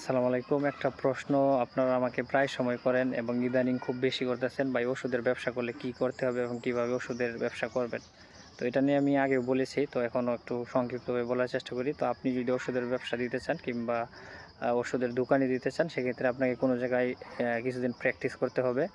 আসসালামু আলাইকুম। একটা প্রশ্ন আপনারা আমাকে প্রায় সময় করেন এবং ইদানিং খুব বেশি করতেছেন, ভাই ওষুধের ব্যবসা করলে কি করতে হবে এবং কিভাবে ওষুধের ব্যবসা করবেন? তো এটা নিয়ে আমি আগেও বলেছি, তো এখনও একটু সংক্ষিপ্তভাবে বলার চেষ্টা করি। তো আপনি যদি ওষুধের ব্যবসা দিতে চান কিংবা ওষুধের দোকানে দিতে চান, সেক্ষেত্রে আপনাকে কোনো জায়গায় কিছুদিন প্র্যাকটিস করতে হবে।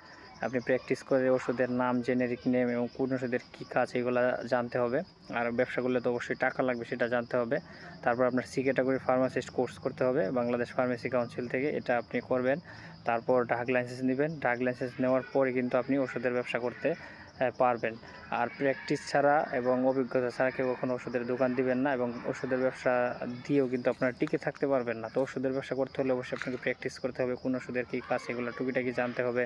আপনি প্র্যাকটিস করে ওষুধের নাম, জেনেরিক নেম এবং কোন ওষুধের কী কাজ এগুলা জানতে হবে। আর ব্যবসা করলে তো অবশ্যই টাকা লাগবে, সেটা জানতে হবে। তারপর আপনার সি ক্যাটাগরি ফার্মাসিস্ট কোর্স করতে হবে বাংলাদেশ ফার্মেসি কাউন্সিল থেকে, এটা আপনি করবেন। তারপর ড্রাগ লাইসেন্স নেবেন। ড্রাগ লাইসেন্স নেওয়ার পরে কিন্তু আপনি ওষুধের ব্যবসা করতে পারবেন। আর প্র্যাকটিস ছাড়া এবং অভিজ্ঞতা ছাড়া কেউ কখনো ওষুধের দোকান দিবেন না, এবং ওষুধের ব্যবসা দিয়েও কিন্তু আপনারা টিকে থাকতে পারবেন না। তো ওষুধের ব্যবসা করতে হলে অবশ্যই আপনাকে প্র্যাকটিস করতে হবে, কোন ওষুধের কী কাজ এগুলো টুকিটাকি জানতে হবে।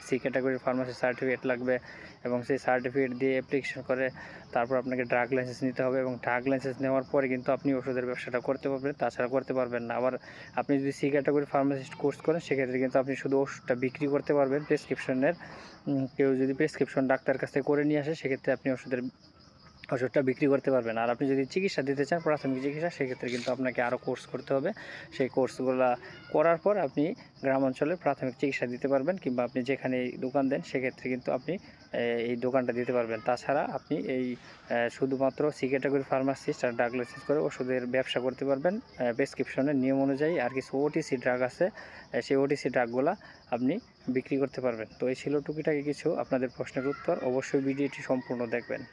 সি ক্যাটাগরির ফার্মাসি সার্টিফিকেট লাগবে, এবং সেই সার্টিফিকেট দিয়ে অ্যাপ্লিকেশন করে তারপর আপনাকে ড্রাগ লাইসেন্স নিতে হবে, এবং ড্রাগ লাইসেন্স নেওয়ার পরে কিন্তু আপনি ওষুধের ব্যবসাটা করতে পারবেন, তাছাড়া করতে পারবেন না। আবার আপনি যদি সি ক্যাটাগরি ফার্মাসিস্ট কোর্স করেন, সেক্ষেত্রে কিন্তু আপনি শুধু ওষুধটা বিক্রি করতে পারবেন প্রেসক্রিপশনের। কেউ যদি প্রেসক্রিপশন ডাক্তার কাছ থেকে করে নিয়ে আসে, সেক্ষেত্রে আপনি ওষুধটা বিক্রি করতে পারবেন। আর আপনি যদি চিকিৎসা দিতে চান, প্রাথমিক চিকিৎসা, সেক্ষেত্রে কিন্তু আপনাকে আরও কোর্স করতে হবে। সেই কোর্সগুলো করার পর আপনি গ্রাম অঞ্চলে প্রাথমিক চিকিৎসা দিতে পারবেন, কিংবা আপনি যেখানে দোকান দেন সেক্ষেত্রে কিন্তু আপনি এই দোকানটা দিতে পারবেন। তাছাড়া আপনি এই শুধুমাত্র সি ক্যাটাগরি ফার্মাসিস্ট আর ড্রাগ লাইসেন্স করে ওষুধের ব্যবসা করতে পারবেন প্রেসক্রিপশনের নিয়ম অনুযায়ী। আর কিছু ওটিসি ড্রাগ আছে, সেই ওটিসি ড্রাগগুলো আপনি বিক্রি করতে পারবেন। তো এই ছিল টুকিটাকি কিছু আপনাদের প্রশ্নের উত্তর। অবশ্যই ভিডিওটি সম্পূর্ণ দেখবেন।